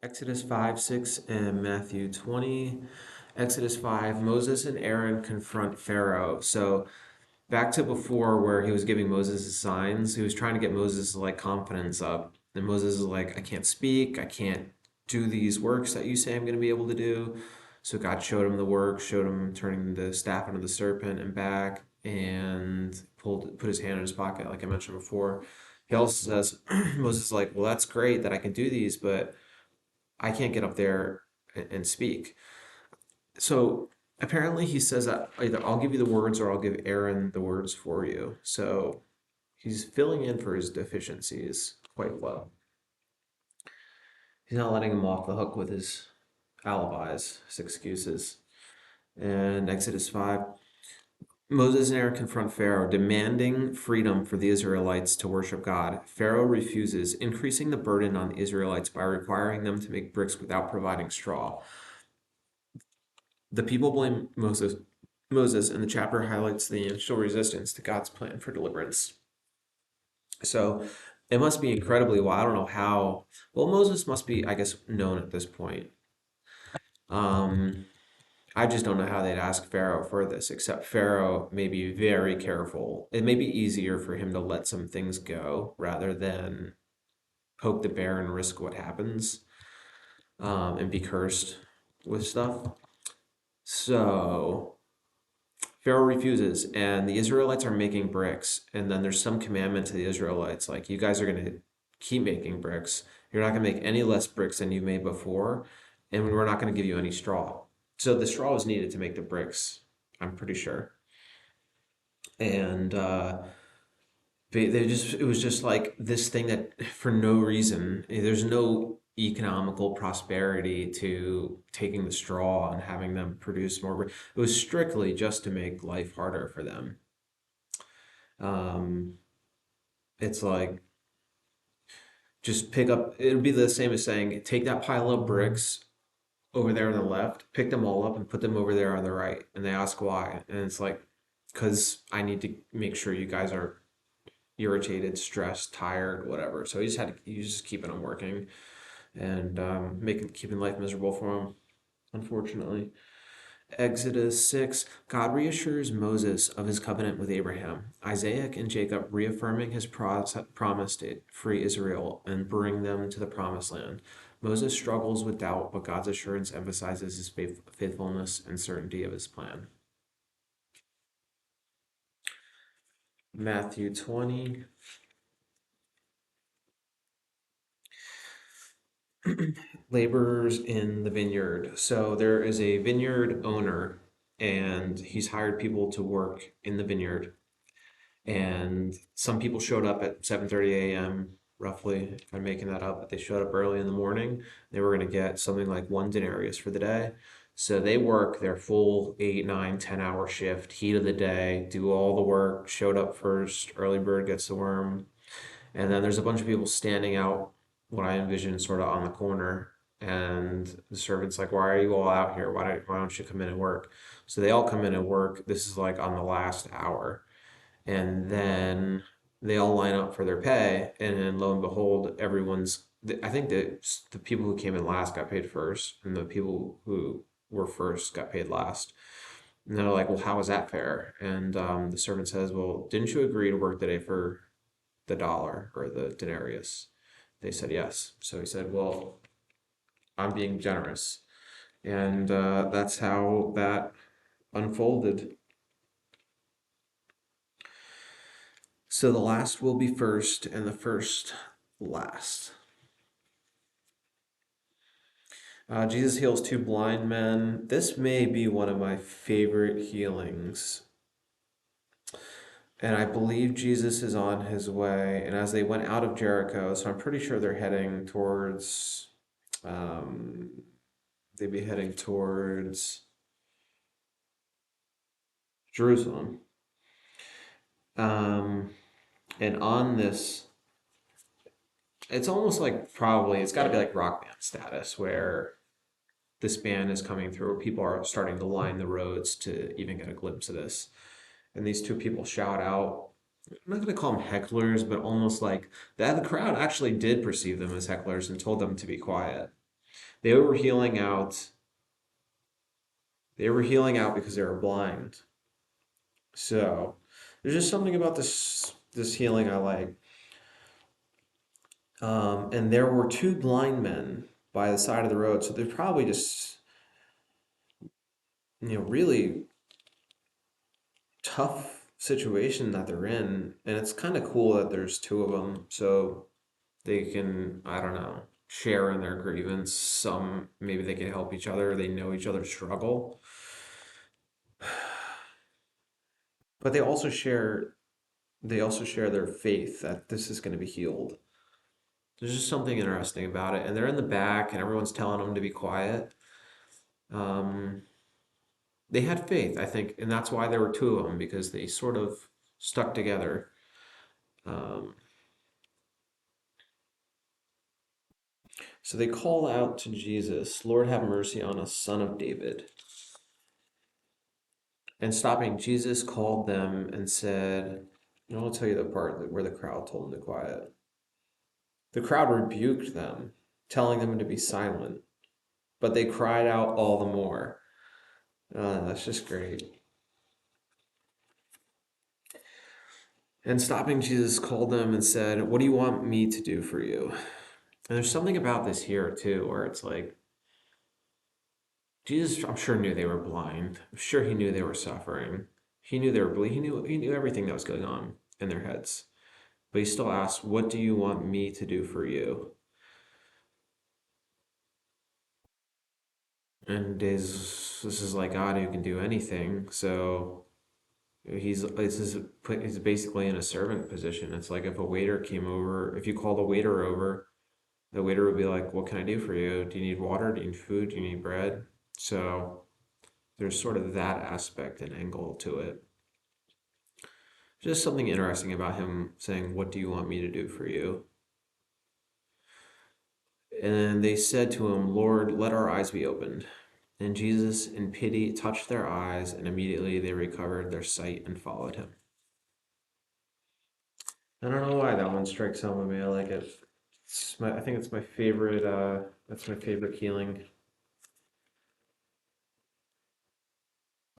Exodus 5, 6, and Matthew 20. Exodus 5, Moses and Aaron confront Pharaoh. So back to before where he was giving Moses his signs, he was trying to get Moses' confidence up. And Moses is like, I can't speak, I can't do these works that you say I'm going to be able to do. So God showed him the work, showed him turning the staff into the serpent and back, and put his hand in his pocket, like I mentioned before. He also says, Moses is like, well, that's great that I can do these, but I can't get up there and speak. So apparently he says that either I'll give you the words or I'll give Aaron the words for you. So he's filling in for his deficiencies quite well. He's not letting him off the hook with his alibis, his excuses. And Exodus 5, Moses and Aaron confront Pharaoh, demanding freedom for the Israelites to worship God. Pharaoh refuses, increasing the burden on the Israelites by requiring them to make bricks without providing straw. The people blame Moses, and the chapter highlights the initial resistance to God's plan for deliverance. So it must be incredibly well. I don't know how. Well, Moses must be, I guess, known at this point. Um, I just don't know how they'd ask Pharaoh for this, except Pharaoh may be very careful. It may be easier for him to let some things go rather than poke the bear and risk what happens, and be cursed with stuff. So Pharaoh refuses, and the Israelites are making bricks. And then there's some commandment to the Israelites, like, you guys are going to keep making bricks. You're not going to make any less bricks than you made before, and we're not going to give you any straw. So the straw was needed to make the bricks, I'm pretty sure. And they just it was just like this thing that for no reason, there's no economical prosperity to taking the straw and having them produce more. It was strictly just to make life harder for them. um it's like, just pick up, it would be the same as saying take that pile of bricks over there on the left, pick them all up and put them over there on the right, and they ask why, and it's like, because I need to make sure you guys are irritated, stressed, tired, whatever. So he's just keeping them working, and making keeping life miserable for him, unfortunately. Exodus 6, God reassures Moses of his covenant with Abraham, Isaac, and Jacob, reaffirming his promise to free Israel and bring them to the promised land. Moses struggles with doubt, but God's assurance emphasizes his faithfulness and certainty of his plan. Matthew 20. Laborers in the vineyard. So there is a vineyard owner, and he's hired people to work in the vineyard. And some people showed up at 7:30 a.m. roughly, if I'm making that up, but they showed up early in the morning. They were going to get something like one denarius for the day. So they work their full 8, 9, 10 hour shift, heat of the day, do all the work, showed up first, early bird gets the worm. And then there's a bunch of people standing out, what I envision sort of on the corner. And the servant's like, why are you all out here? Why don't you come in and work? So they all come in and work. This is like on the last hour. And then they all line up for their pay. And then lo and behold, I think that the people who came in last got paid first, and the people who were first got paid last. And they're like, well, how is that fair? And the servant says, well, didn't you agree to work today for the dollar or the denarius? They said yes. So he said, well, I'm being generous. And that's how that unfolded. So the last will be first, and the first last. Jesus heals two blind men. This may be one of my favorite healings. And I believe Jesus is on his way. And as they went out of Jericho, so I'm pretty sure they're heading towards, um, they'd be heading towards Jerusalem. Um, and on this, it's almost like, probably, it's got to be like rock band status, where this band is coming through. People are starting to line the roads to even get a glimpse of this. And these two people shout out. I'm not going to call them hecklers, but almost like that. The crowd actually did perceive them as hecklers and told them to be quiet. They were healing out. They were healing out because they were blind. So there's just something about this healing I like. And there were two blind men by the side of the road, so they're probably just really tough situation that they're in, and it's kind of cool that there's two of them, so they can, I don't know, share in their grievance. Some maybe they can help each other. They know each other's struggle, but they also share their faith that this is going to be healed. There's just something interesting about it, and they're in the back, and everyone's telling them to be quiet. Um, they had faith, I think, and that's why there were two of them because they sort of stuck together. Um, so they call out to Jesus, "Lord, have mercy on us, Son of David." And stopping, Jesus called them and said, I'll tell you the part where the crowd told him to quiet. The crowd rebuked them, telling them to be silent, but they cried out all the more. That's just great. And stopping, Jesus called them and said, "What do you want me to do for you?" And there's something about this here, too, where it's like, Jesus, I'm sure, knew they were blind. I'm sure he knew they were suffering. He knew they were bleeding. He knew everything that was going on in their heads. But he still asked, "What do you want me to do for you?" And this is like God who can do anything. So he's basically in a servant position. It's like if a waiter came over, if you called a waiter over, the waiter would be like, "What can I do for you? Do you need water? Do you need food? Do you need bread?" So there's sort of that aspect and angle to it. Just something interesting about him saying, "What do you want me to do for you?" And they said to him, "Lord, let our eyes be opened." And Jesus, in pity, touched their eyes, and immediately they recovered their sight and followed him. I don't know why that one strikes home with me. I like it. I think it's my favorite. That's my favorite healing.